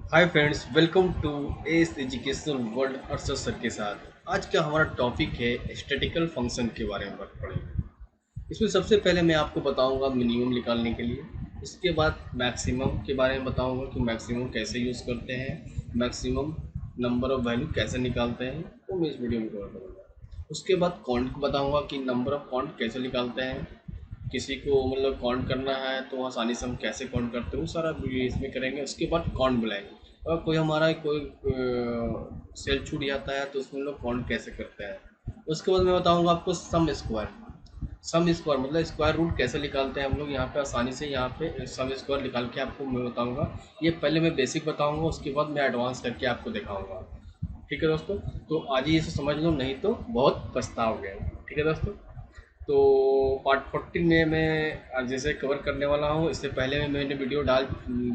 Hi friends, welcome to S educational world Arshad sir के साथ। आज का हमारा टॉपिक है स्टैटिकल फंक्शन के बारे में बात पढ़ेंगे। इसमें सबसे पहले मैं आपको बताऊंगा मिनिमम निकालने के लिए। इसके बाद मैक्सिमम के बारे में बताऊंगा कि मैक्सिमम कैसे यूज़ करते हैं, मैक्सिमम नंबर ऑफ़ वैल्यू कैसे निकालते हैं, वो मैं इस वीडियो में कवर करूँगा। उसके बाद काउंट बताऊँगा कि नंबर ऑफ़ काउंट कैसे निकालते हैं। किसी को मतलब काउंट करना है तो आसानी से हम कैसे काउंट करते हैं, वो सारा वीडियो इसमें करेंगे। उसके बाद काउंट बुलाएंगे और कोई हमारा कोई सेल छूट जाता है तो उसमें लोग काउंट कैसे करते हैं। उसके बाद मैं बताऊंगा आपको सम स्क्वायर। सम स्क्वायर मतलब स्क्वायर रूट कैसे निकालते हैं हम लोग यहाँ पे आसानी से। यहाँ पे सम स्क्वायर निकाल के आपको मैं बताऊंगा। ये पहले मैं बेसिक बताऊंगा, उसके बाद मैं एडवांस करके आपको दिखाऊंगा। ठीक है दोस्तों, तो आज ही इसे समझ लो, नहीं तो बहुत पछताओगे। ठीक है दोस्तों, तो पार्ट 14 में मैं आज जैसे कवर करने वाला हूँ। इससे पहले में मैंने वीडियो डाल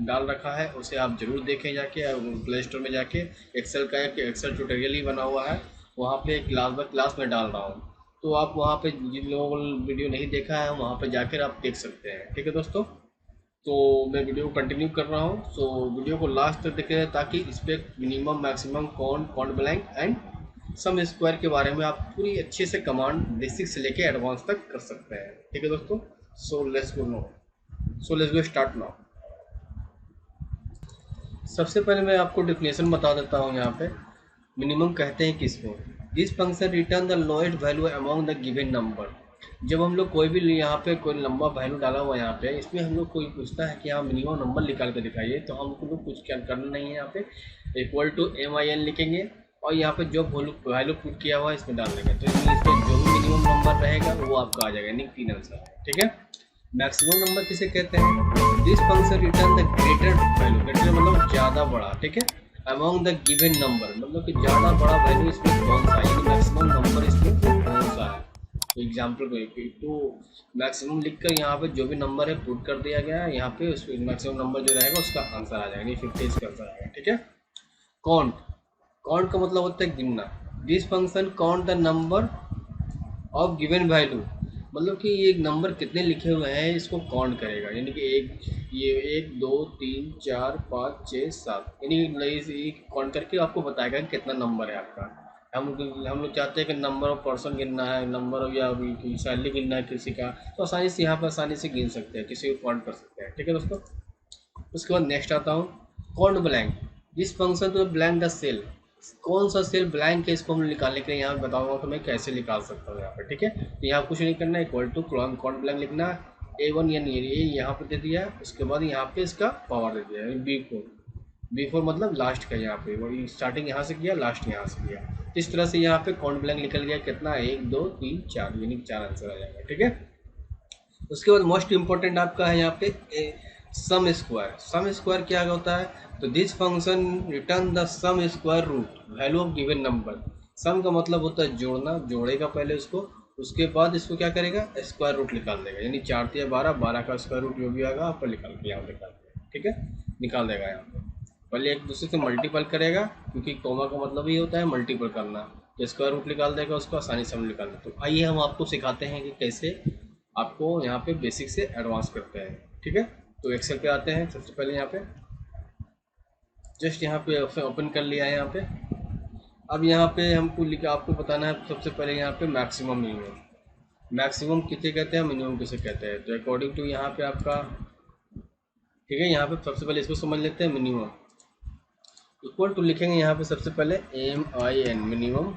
डाल रखा है, उसे आप ज़रूर देखें जाके प्ले स्टोर में जाके। एक्सेल का एक एक्सेल ट्यूटोरियल ही बना हुआ है, वहाँ पे क्लास बाय क्लास में डाल रहा हूँ। तो आप वहाँ पे जिन लोगों ने वीडियो नहीं देखा है वहाँ पे जाकर आप देख सकते हैं। ठीक है दोस्तों, तो मैं वीडियो को कंटिन्यू कर रहा हूँ। सो वीडियो को लास्ट तक देखें ताकि इस पर minimum maximum point blank and sum square के बारे में आप पूरी अच्छे से कमांड बेसिक से लेके एडवांस तक कर सकते हैं। ठीक है दोस्तों, so let's go start now. सबसे पहले मैं आपको डिफिनेशन बता देता हूँ। यहाँ पे मिनिमम कहते हैं किसको? This function return the lowest value among the given number. जब हम लोग कोई भी यहाँ पे कोई लंबा वैल्यू डाला हुआ है यहाँ पे, इसमें हम लोग कोई पूछता है कि हाँ मिनिमम नंबर निकाल के दिखाइए, तो हमको लोग कुछ क्या करना नहीं है। यहाँ पे इक्वल टू MIN लिखेंगे और यहाँ पे जो वैल्यू पुट किया हुआ है इसमें डाल देंगे, तो इस पर जो भी मिनिमम नंबर रहेगा वो आपका आ जाएगा, यानी 3 आंसर। ठीक है। मैक्सिमम नंबर किसे कहते हैं? This function return the greater value. Greater मतलब ज़्यादा बड़ा। ठीक है। अमॉन्ग द गिवन नंबर मतलब कि ज़्यादा बड़ा वैल्यू इसमें कौन सा है, यानी मैक्सिमम नंबर इसमें कौन सा है। तो एग्जाम्पल को तो मैक्सिमम लिखकर यहाँ पे जो भी नंबर है पुट कर दिया गया है। यहाँ पे उस मैक्सिमम नंबर जो रहेगा उसका आंसर आ जाएगा, यानी 50 इसका आंसर आएगा। ठीक है। काउंट। काउंट का मतलब होता है गिनना। This function count the number of given value मतलब कि ये नंबर कितने लिखे हुए हैं इसको काउंट करेगा, यानी कि ये 1 2 3 4 5 6 7, यानी काउंट करके आपको बताएगा कि कितना नंबर है आपका। हम लोग चाहते हैं कि नंबर ऑफ पर्सन गिनना है, नंबर ऑफ या सैलरी गिनना है किसी का, तो आसानी से यहाँ पर आसानी से गिन सकते हैं, किसी को काउंट कर सकते हैं। ठीक है दोस्तों। उसके बाद नेक्स्ट आता हूँ काउंट ब्लैंक। दिस फंक्शन तो ब्लैंक द सेल। कौन सा सेल ब्लैंक है इसको हम निकालने के लिए यहाँ बताऊंगा कि मैं कैसे निकाल सकता हूँ यहाँ पे। ठीक है, तो यहाँ कुछ नहीं करना है, इक्वल टू काउंट ब्लैंक लिखना है। A1 यानी ये यहाँ पे दे दिया, उसके बाद यहाँ पे इसका पावर दे दिया B4 मतलब लास्ट का। यहाँ पे वही स्टार्टिंग यहाँ से किया, लास्ट यहाँ से किया। इस तरह से यहाँ पे काउंट ब्लैंक निकल गया कितना, 1 2 3 4, यानी 4 आंसर आ जाएगा। ठीक है। उसके बाद मोस्ट इंपॉर्टेंट आपका है यहाँ पे सम स्क्वायर। सम स्क्वायर क्या होता है? तो this function return the sum square root value of given number. Sum का मतलब होता है जोड़ना, जोड़ेगा पहले उसको, उसके बाद इसको क्या करेगा, स्क्वायर रूट निकाल देगा, यानी 4 3 12, 12 का स्क्वायर रूट जो भी आएगा आपको निकाल के यहाँ निकाल देगा। ठीक है, निकाल देगा यहाँ पे। पहले एक दूसरे से मल्टीपल करेगा, क्योंकि कॉमा का मतलब ही होता है मल्टीपल करना। तो स्क्वायर रूट निकाल देगा, उसको आसानी से हम निकाल देते। तो आइए हम आपको सिखाते हैं कि कैसे आपको यहाँ पे बेसिक से एडवांस करते हैं। ठीक है, तो एक्सेल पे आते हैं। सबसे पहले यहाँ पे जस्ट यहाँ पे ऑप्शन ओपन कर लिया है यहाँ पे। अब यहाँ पे हमको लिखा आपको बताना है सबसे पहले यहाँ पे मैक्सिमम मिनिमम। मैक्सिमम किसे कहते हैं, मिनिमम किसे कहते हैं, तो अकॉर्डिंग टू यहाँ पे आपका। ठीक है, यहाँ पे सबसे पहले इसको समझ लेते हैं। मिनिमम इक्वल टू लिखेंगे यहाँ पे सबसे पहले MIN मिनिमम।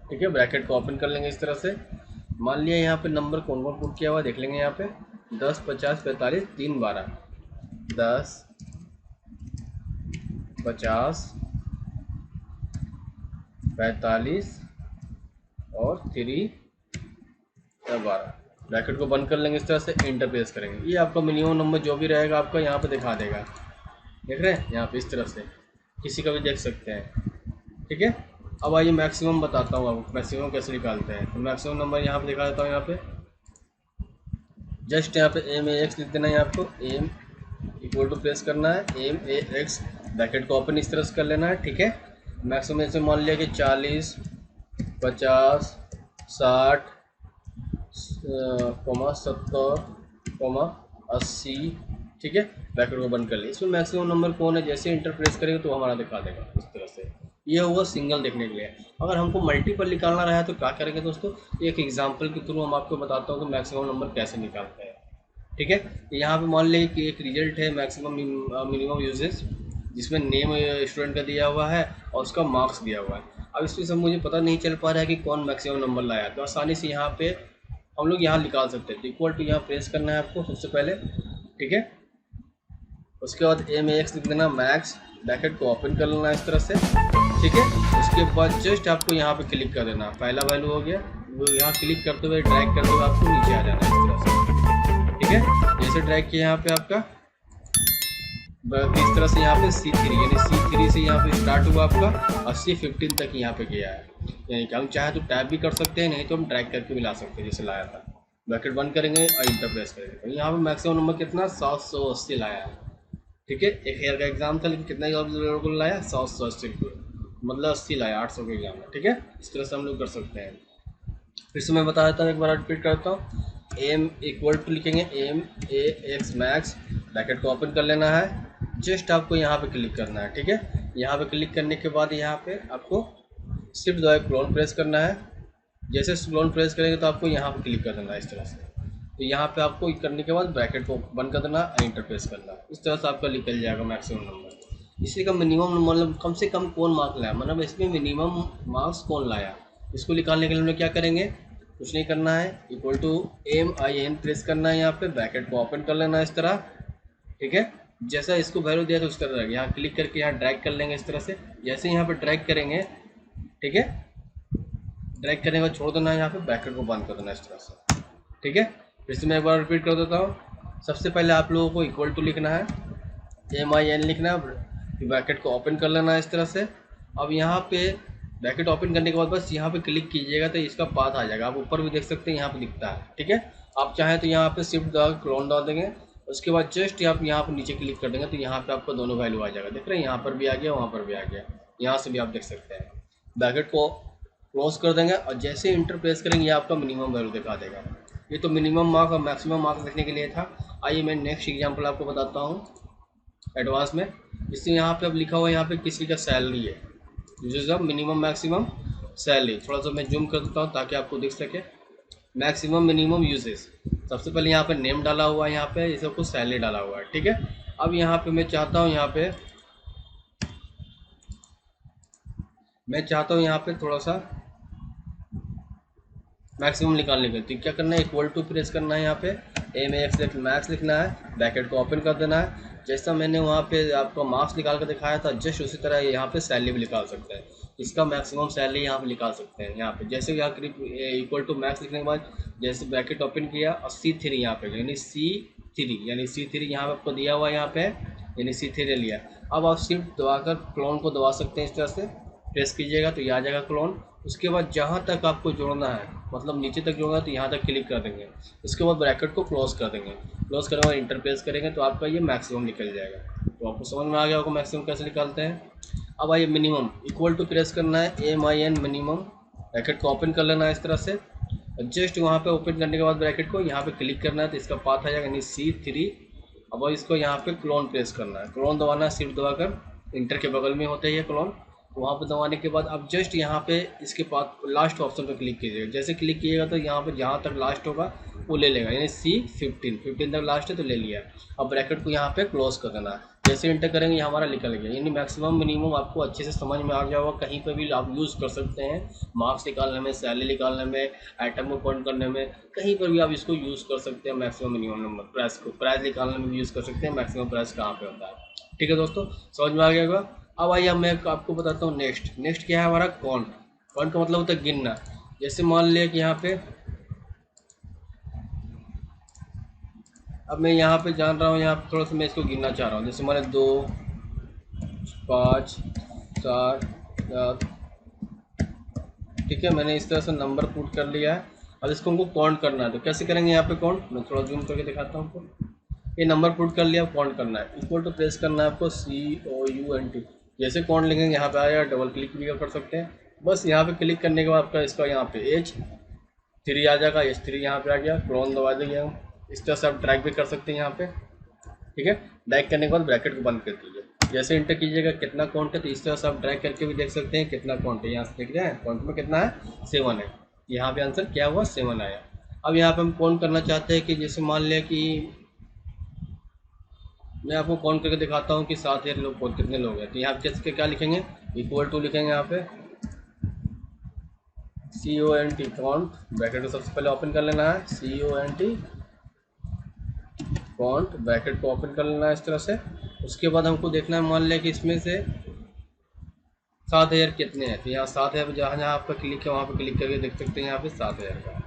ठीक है, ब्रैकेट को ओपन कर लेंगे इस तरह से। मान लिया यहाँ पे नंबर कौन कौन पुट किया हुआ देख लेंगे यहाँ पे, 10 50 45 3 12। 10 50 45 और 3 12। ब्रैकेट को बंद कर लेंगे इस तरह से, इंटर प्रेस करेंगे। ये आपका मिनिमम नंबर जो भी रहेगा आपका यहाँ पे दिखा देगा। देख रहे हैं यहाँ पे इस तरह से, किसी का भी देख सकते हैं। ठीक है, अब आइए मैक्सिमम बताता हूँ आपको मैक्सिमम कैसे निकालते हैं। तो मैक्सिमम नंबर यहाँ पे दिखा देता हूँ। यहाँ पे जस्ट यहाँ पे MAX लिख देना है आपको। एम इक्वल टू प्रेस करना है, MAX। ब्रैकेट को ओपन इस तरह से कर लेना है। ठीक है, मैक्सिमम ऐसे मान लिया कि 40 50 60 70 80 ठीक है, ब्रैकेट को बंद कर लिया। इसमें मैक्सिमम नंबर कौन है, जैसे इंटर प्रेस करेंगे तो हमारा दिखा देगा इस तरह से। ये होगा सिंगल देखने के लिए। अगर हमको मल्टीपल निकालना रहा है तो क्या करेंगे दोस्तों, एक एग्जांपल के थ्रू हम आपको बताता हूँ कि मैक्सिमम नंबर कैसे निकालते हैं। ठीक है, यहाँ पे मान लीजिए कि एक रिजल्ट है मैक्सिमम मिनिमम यूजेस, जिसमें नेम स्टूडेंट का दिया हुआ है और उसका मार्क्स दिया हुआ है। अब इसमें सब मुझे पता नहीं चल पा रहा है कि कौन मैक्सिमम नंबर लाया, तो आसानी से यहाँ पे हम लोग यहाँ निकाल सकते हैं। इक्वल टू यहाँ प्रेस करना है आपको सबसे पहले। ठीक है, उसके बाद एम एक्स लिख देना मैक्स, ब्रैकेट को ओपन कर लेना इस तरह से। ठीक है, उसके बाद जस्ट आपको यहाँ पे क्लिक कर देना, पहला वैल्यू हो गया, वो यहाँ क्लिक करते हुए ड्रैग करते हुए आपको नीचे आ जाना इस तरह से। ठीक है, जैसे ड्रैग किया यहाँ पे आपका इस तरह से यहाँ पे C3 यानी C3 से यहाँ पे स्टार्ट हुआ आपका और C15 तक यहाँ पे गया है। यानी कि हम चाहे तो टैप भी कर सकते हैं, नहीं तो हम ड्रैग करके भी ला सकते हैं जैसे लाया था। ब्रैकेट बंद करेंगे और इंटर प्रेस करेंगे तो यहाँ पे मैक्सिमम नंबर कितना 780 लाया है। ठीक है, एक हेयर का एग्जाम था लेकिन कितना लोगों को लाया 780 मतलब 80 लाया 800 के एग्जाम में। ठीक है, इस तरह से हम लोग कर सकते हैं। फिर से मैं बता देता हूँ, एक बार रिपीट करता हूँ। एम इक्वल टू लिखेंगे M A X max, bracket को ओपन कर लेना है, जस्ट आपको यहाँ पे क्लिक करना है। ठीक है, यहाँ पे क्लिक करने के बाद यहाँ पे आपको शिफ्ट दबाए क्लोन प्रेस करना है। जैसे क्लोन प्रेस करेंगे तो आपको यहाँ पे क्लिक कर देना है इस तरह से। तो यहाँ पे आपको करने के बाद ब्रैकेट को बंद कर देना, एंटर प्रेस करना, इस तरह से आपका निकल जाएगा मैक्सिमम नंबर। इसी का मिनिमम मतलब कम से कम कौन मार्क्स लाया, मतलब इसमें मिनिमम मार्क्स कौन लाया, इसको निकालने के लिए हम लोग क्या करेंगे, कुछ नहीं करना है, इक्वल टू MIN प्रेस करना है, यहाँ पे ब्रैकेट को ओपन कर लेना है इस तरह। ठीक है, जैसा इसको वैल्यू दिया तो उस तरह यहाँ क्लिक करके यहाँ ड्रैग कर लेंगे इस तरह से। जैसे यहाँ पे ड्रैग करेंगे, ठीक है, ड्रैग करने के बाद छोड़ देना है, यहाँ पे ब्रैकेट को बंद कर देना इस तरह से। ठीक है, फिर से मैं एक बार रिपीट कर देता हूँ। सबसे पहले आप लोगों को इक्वल टू लिखना है, MIN लिखना है, ब्रैकेट को ओपन कर लेना है इस तरह से। अब यहाँ पे ब्रैकेट ओपन करने के बाद बस यहाँ पे क्लिक कीजिएगा तो इसका पाथ आ जाएगा, आप ऊपर भी देख सकते हैं यहाँ पे दिखता है। ठीक है, आप चाहें तो यहाँ पे शिफ्ट दबा क्लोन डाल देंगे, उसके बाद जस्ट आप यहाँ पर नीचे क्लिक कर देंगे तो यहाँ पे आपको दोनों वैल्यू आ जाएगा। देख रहे हैं, यहाँ पर भी आ गया, वहाँ पर भी आ गया, यहाँ से भी आप देख सकते हैं। ब्रैकेट को क्लोज कर देंगे और जैसे इंटर प्रेस करेंगे ये आपका मिनिमम वैल्यू दिखा देगा। ये तो मिनिमम मार्क्स और मैक्सिमम मार्क्स देखने के लिए था। आइए मैं नेक्स्ट एग्जांपल आपको बताता हूँ एडवांस में। इससे यहाँ पे अब लिखा हुआ है, यहाँ पे किसी का सैलरी है, uses of minimum maximum salary. थोड़ा सा मैं जूम कर देता हूँ ताकि आपको दिख सके। मैक्सिमम मिनिमम यूजेस, सबसे पहले यहाँ पे नेम डाला हुआ है, यहाँ पे ये सब कुछ सैलरी डाला हुआ है। ठीक है, अब यहाँ पे मैं चाहता हूँ यहाँ पे थोड़ा सा मैक्सिमम निकालने के, तो क्या करना है, इक्वल टू प्रेस करना है, यहाँ पे MAX मैक्स लिखना है, ब्रैकेट को ओपन कर देना है। जैसा मैंने वहाँ पे आपको मार्क्स निकाल कर दिखाया था जस्ट उसी तरह यहाँ पे सैलरी भी निकाल सकते हैं, इसका मैक्सिमम सैलरी यहाँ पे निकाल सकते हैं। यहाँ पे जैसे यहाँ इक्वल टू मैक्स लिखने के बाद जैसे ब्रैकेट ओपन किया और C3 यहाँ पे यानी C3 यहाँ पे आपको दिया हुआ है, यहाँ पे यानी C3 लिया। अब आप शिफ्ट दबाकर क्लोन को दबा सकते हैं, इस तरह से प्रेस कीजिएगा तो ये आ जाएगा क्लोन। उसके बाद जहाँ तक आपको जोड़ना है, मतलब नीचे तक जोड़ना है तो यहाँ तक क्लिक कर देंगे, उसके बाद ब्रैकेट को क्लोज कर देंगे, क्लोज करने के बाद इंटर प्रेस करेंगे तो आपका ये मैक्सिमम निकल जाएगा। तो आपको समझ में आ गया होगा मैक्सिमम कैसे निकालते हैं। अब आइए मिनिमम, इक्वल टू प्रेस करना है MIN मिनिमम, ब्रैकेट को ओपन कर लेना है इस तरह से। जस्ट वहाँ पे ओपन करने के बाद ब्रैकेट को यहाँ पे क्लिक करना है तो इसका पाथ आ जाएगा यानी C3। अब इसको यहाँ पे क्लोन प्रेस करना है, क्लोन दबाना है, शिफ्ट दबाकर, इंटर के बगल में होता है ये क्लोन। वहाँ पर दबाने के बाद अब जस्ट यहाँ पे इसके बाद लास्ट ऑप्शन पर क्लिक कीजिएगा। जैसे क्लिक कीजिएगा तो यहाँ पे जहाँ तक लास्ट होगा वो ले लेगा, यानी C15 तक लास्ट है तो ले लिया। अब ब्रैकेट को यहाँ पे क्लोज कर देना है, जैसे इंटर करेंगे ये हमारा निकल गया। यानी मैक्सिमम मिनिमम आपको अच्छे से समझ में आ गया होगा, कहीं पर भी आप यूज़ कर सकते हैं, मार्क्स निकालने में, सैलरी निकालने में, आइटम को काउंट करने में, कहीं पर भी आप इसको यूज़ कर सकते हैं। मैक्सिमम मिनिमम नंबर प्राइस निकालने में भी यूज़ कर सकते हैं, मैक्सिमम प्राइस कहाँ पे होता है। ठीक है दोस्तों, समझ में आ गया होगा। अब आइए मैं आपको बताता हूँ नेक्स्ट क्या है हमारा काउंट का मतलब होता है गिनना। जैसे मान लिया कि यहाँ पे अब मैं यहाँ पे जान रहा हूँ, यहाँ पे थोड़ा सा मैं इसको गिनना चाह रहा हूँ। जैसे मैंने 2 5 7 7, ठीक है, मैंने इस तरह से नंबर पुट कर लिया है। अब इसको हमको काउंट करना है तो कैसे करेंगे, यहाँ पे काउंट मैं थोड़ा जूम करके दिखाता हूँ आपको। ये नंबर पुट कर लिया, काउंट करना है, इक्वल टू प्रेस करना है आपको COUNT। जैसे काउंट लिखेंगे यहाँ पे आएगा, डबल क्लिक भी कर सकते हैं। बस यहाँ पे क्लिक करने के बाद आपका इसका यहाँ पे H3 आ जाएगा, H3 यहाँ पे आ गया, क्लोन दबा देंगे हम। इस तरह से आप ड्रैग भी कर सकते हैं यहाँ पे। ठीक है। ड्रैग करने के बाद ब्रैकेट को बंद कर दीजिए। जैसे इंटर कीजिएगा कितना काउंट है, तो इस तरह से आप ड्रैग करके भी देख सकते हैं कितना काउंट है। यहाँ से देख रहे हैं काउंट में कितना है, 7 है। यहाँ पे आंसर क्या हुआ, 7 आया। अब यहाँ पे हम काउंट करना चाहते हैं कि जैसे मान लिया कि मैं आपको काउंट करके दिखाता हूँ कि 7 लोग कितने लोग हैं। तो यहाँ पे क्या लिखेंगे, इक्वल टू लिखेंगे यहाँ पे CONT काउंट, ब्रैकेट को सबसे पहले ओपन कर लेना है, CONT काउंट, ब्रैकेट को ओपन कर लेना है इस तरह से। उसके बाद हमको देखना है, मान लिया कि इसमें से 7,000 कितने हैं। तो यहाँ 7,000 जहाँ जहाँ आपका क्लिक है वहाँ पे क्लिक करके देख सकते हैं यहाँ पे 7,000 का,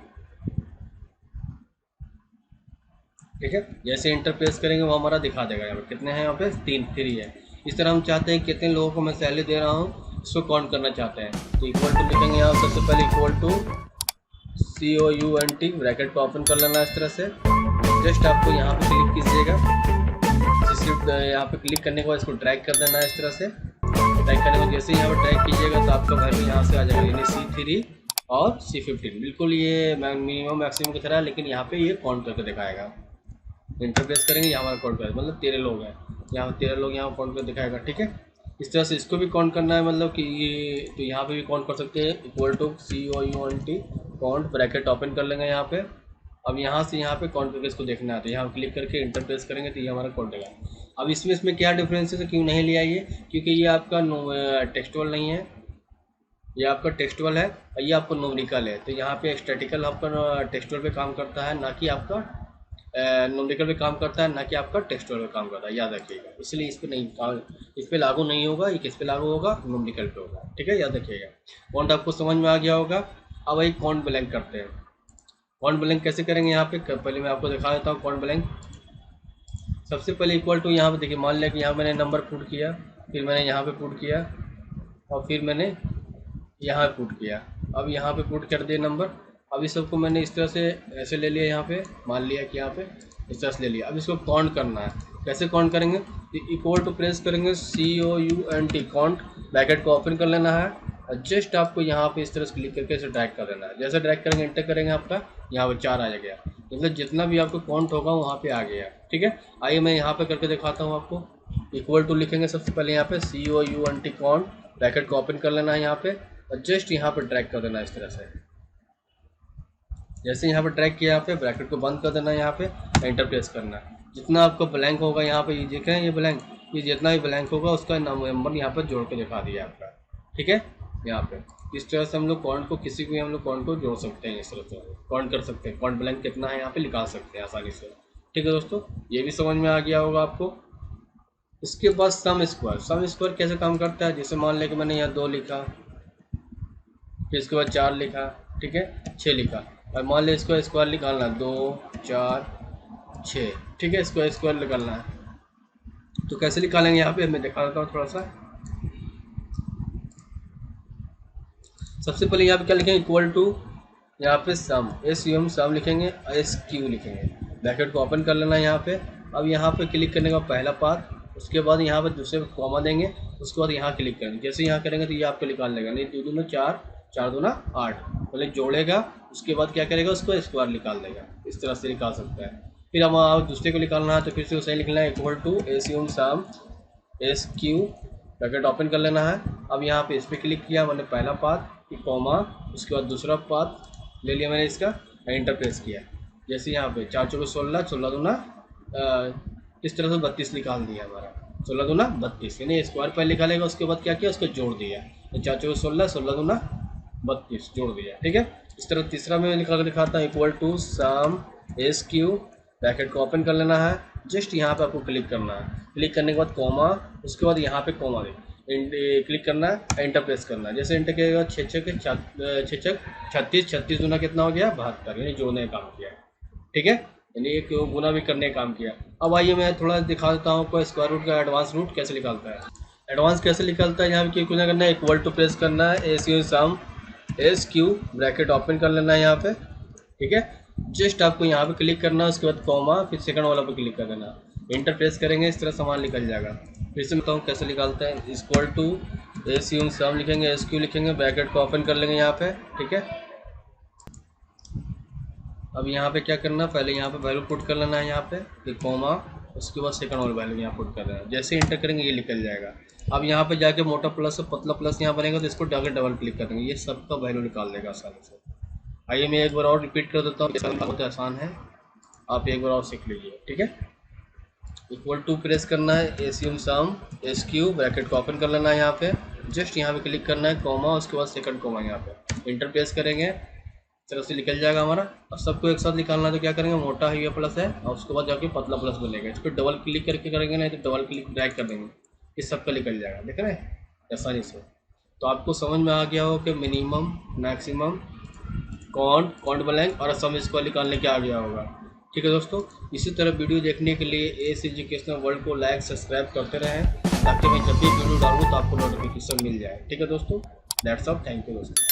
ठीक है। जैसे इंटर प्रेस करेंगे वो हमारा दिखा देगा यहाँ पे कितने हैं, यहाँ पे 3 है। इस तरह हम चाहते हैं कितने लोगों को मैं सैलरी दे रहा हूँ, इसको काउंट करना चाहते हैं। तो इक्वल टू लिखेंगे यहाँ सबसे पहले, इक्वल टू COUNT, ब्रैकेट को ओपन कर लेना इस तरह से। जस्ट आपको यहाँ पे क्लिक कीजिएगा, सिर्फ यहाँ पे क्लिक करने के बाद इसको ड्रैग कर देना है इस तरह से। ड्रैग करने के बाद जैसे यहाँ पर ड्रैग कीजिएगा तो आपका वैल्यू यहाँ से आ जाएगा, यानी C3 और C15। बिल्कुल ये मिनिमम मैक्सिमम की तरह है, लेकिन यहाँ पे ये काउंट करके दिखाएगा। इंटर प्रेस करेंगे यहाँ हमारा काउंट करेगा, मतलब 13 लोग हैं, यहाँ 13 लोग यहाँ काउंट कर दिखाएगा, ठीक है। इस तरह से इसको भी काउंट करना है, मतलब कि ये तो यहाँ पे भी काउंट कर सकते हैं। Equal to COUNT count, bracket open कर लेंगे यहाँ पे। अब यहाँ से यहाँ पे काउंट करके इसको देखना है, तो यहाँ क्लिक करके इंटर प्रेस करेंगे तो ये हमारा काउंट देगा। अब इसमें क्या डिफरेंस है, क्यों नहीं लिया ये, क्योंकि ये आपका टेक्सटुअल नहीं है, ये आपका टेक्सटुअल है और ये आपको न्यूमेरिकल है। तो यहाँ पे स्टैटिकल आपका टेक्सटुअल पे काम करता है, ना कि आपका न्यूमेरिकल पे काम करता है, ना कि आपका टेक्सटुअल पे काम करता है, याद रखिएगा। इसलिए इस पे नहीं, इस पे लागू नहीं होगा, ये किस पे लागू होगा, न्यूमेरिकल पे होगा, ठीक है, याद रखिएगा। काउंट आपको समझ में आ गया होगा। अब वही काउंट ब्लैंक करते हैं। काउंट ब्लैंक कैसे करेंगे, यहाँ पे पहले मैं आपको दिखा देता हूँ काउंट ब्लैंक। सबसे पहले इक्वल टू यहाँ पे देखिए, मान लिया कि यहाँ मैंने नंबर पुट किया, फिर मैंने यहाँ पे पुट किया और फिर मैंने यहाँ पुट किया। अब यहाँ पे पुट कर दिए नंबर। अब इस सबको मैंने इस तरह से ऐसे ले लिया, यहाँ पे मान लिया कि यहाँ पे इस तरह से ले लिया। अब इसको काउंट करना है, कैसे काउंट करेंगे, इक्वल टू प्रेस करेंगे COUNT काउंट, ब्रैकेट को ओपन कर लेना है और जस्ट आपको यहाँ पे इस तरह से क्लिक करके इसे ड्रैग कर देना है। जैसे ड्रैग करेंगे इंटर करेंगे, आपका यहाँ पे 4 आ गया, मतलब जितना भी आपको काउंट होगा वहाँ पे आ गया, ठीक है। आइए मैं यहाँ पे करके दिखाता हूँ आपको। इक्वल टू लिखेंगे सबसे पहले यहाँ पे COUNT काउंट, ब्रैकेट को ओपन कर लेना है यहाँ पे और जस्ट यहाँ पे ड्रैग कर देना है इस तरह से। जैसे यहाँ पे ड्रैग किया, यहाँ पे ब्रैकेट को बंद कर देना है, यहाँ पे एंटर प्रेस करना है। जितना आपका ब्लैंक होगा यहाँ पे, ये देखें ये ब्लैंक, ये जितना भी ब्लैंक होगा उसका नंबर यहाँ पर जोड़ के दिखा दिया आपका, ठीक है। यहाँ पे इस तरह से हम लोग काउंट को, किसी को भी हम लोग काउंट को जोड़ सकते हैं, इस तरह से काउंट कर सकते हैं। काउंट ब्लैंक कितना है यहाँ पे निकाल सकते हैं आसानी से, ठीक है दोस्तों। ये भी समझ में आ गया होगा आपको। इसके बाद सम स्क्वायर, सम स्क्वायर कैसे काम करता है, जैसे मान लें कि मैंने यहाँ 2 लिखा, फिर इसके बाद 4 लिखा, ठीक है, 6 लिखा, और मान लें इसको स्क्वायर निकालना है 2 4 6, ठीक है, इसको स्क्वायर निकालना है। तो कैसे निकालेंगे, यहाँ पे मैं दिखा देता हूँ थोड़ा सा। सबसे पहले यहाँ पे क्या लिखेंगे, इक्वल टू, यहाँ पे सम, SUM सम लिखेंगे, SQ लिखेंगे, ब्रैकेट को ओपन कर लेना है यहाँ पे। अब यहाँ पे क्लिक करने का पहला पार्ट, उसके बाद यहाँ पे दूसरे को कॉमा देंगे, उसके बाद यहाँ क्लिक करेंगे। जैसे यहाँ करेंगे तो ये आपको निकाल लेगा, नहीं 2 दूना 4, 4 दूना 8, पहले जोड़ेगा, उसके बाद क्या करेगा, उसको स्क्वायर निकाल देगा। इस तरह से निकाल सकता है। फिर हम दूसरे को निकालना है तो फिर से सही लिखना है, equal to SUM sum SQ, bracket open कर लेना है। अब यहाँ पे इस पर क्लिक किया मैंने, पहला पाथ, कॉमा, उसके बाद दूसरा पाथ ले लिया मैंने इसका, एंटर प्रेस किया। जैसे यहाँ पे 4 चौके 16, 16 दूना इस तरह से 32 निकाल दिया हमारा, 16 दूना 32, यानी स्क्वायर पहले निकालेगा, उसके बाद क्या किया, उसको जोड़ दिया, तो 4 चौके 16, 16 दूना 32 जोड़ दिया, ठीक है। इस तरह तीसरा मैं निकाल कर दिखाता हूँ, equal to sum SQ, bracket को ओपन कर लेना है, जस्ट यहाँ पे आपको क्लिक करना है, क्लिक करने के बाद कॉमा, उसके बाद यहाँ पे कॉमा दे क्लिक करना है, एंटर प्रेस करना है। जैसे एंटर किएगा 6 छक 36, 36 गुना कितना हो गया, 72, यानी जोड़ने का काम किया, ठीक है, यानी एक गुना भी करने का काम किया। अब आइए मैं थोड़ा दिखा देता हूँ आपको स्क्वायर रूट का एडवांस रूट कैसे निकालता है। एडवांस कैसे निकालता है, यहाँ पे क्या करना है, इक्वल टू प्रेस करना है, SU सम SQ, ब्रैकेट ओपन कर लेना है यहाँ पे, ठीक है। जस्ट आपको यहाँ पे क्लिक करना है, उसके बाद कॉमा, फिर सेकंड वाला पे क्लिक कर देना, इंटर प्रेस करेंगे, इस तरह सामान निकल जाएगा। फिर से बताऊँ कैसे निकालता है, इक्वल टू SU सम लिखेंगे, SQ लिखेंगे, ब्रैकेट को ओपन कर लेंगे यहाँ पे, ठीक है। अब यहाँ पे क्या करना, पहले यहाँ पे वैल्यू पुट कर लेना है यहाँ पे, फिर कॉमा, उसके बाद सेकंड वाला वैल्यू यहाँ पुट कर रहे हैं। जैसे इंटर करेंगे ये निकल जाएगा। अब यहाँ पे जाके मोटा प्लस और पतला प्लस यहाँ बनेगा तो इसको जाकर डबल क्लिक करेंगे, ये सबका वैल्यू निकाल देगा आसानी से। आइए मैं एक बार और रिपीट कर देता हूँ, बहुत आसान है, आप एक बार और सीख लीजिए। ठीक है, इक्वल टू प्रेस करना है, एसियम सम एस क्यू ब्रैकेट को ओपन कर लेना है, यहाँ पे जस्ट यहाँ पे क्लिक करना है, कॉमा, उसके बाद सेकंड कॉमा, यहाँ पे इंटर प्रेस करेंगे, तरफ से निकल जाएगा हमारा। और सबको एक साथ निकालना है तो क्या करेंगे, मोटा है ये प्लस है और उसके बाद जाके पतला प्लस बनेगा, इस पर डबल क्लिक करके करेंगे, नहीं तो डबल क्लिक ड्रैग कर देंगे, इस सबका निकल जाएगा। देख रहे हैं आसानी से। तो आपको समझ में आ गया हो कि मिनिमम, मैक्सिमम, काउंट ब्लैंक और सम स्क्वायर निकालने के आ गया होगा। ठीक है दोस्तों, इसी तरह वीडियो देखने के लिए एस एजुकेशनल वर्ल्ड को लाइक सब्सक्राइब करते रहें, ताकि मैं जब भी वीडियो डालूँ तो आपको नोटिफिकेशन मिल जाए। ठीक है दोस्तों, दैट्स ऑल, थैंक यू दोस्तों।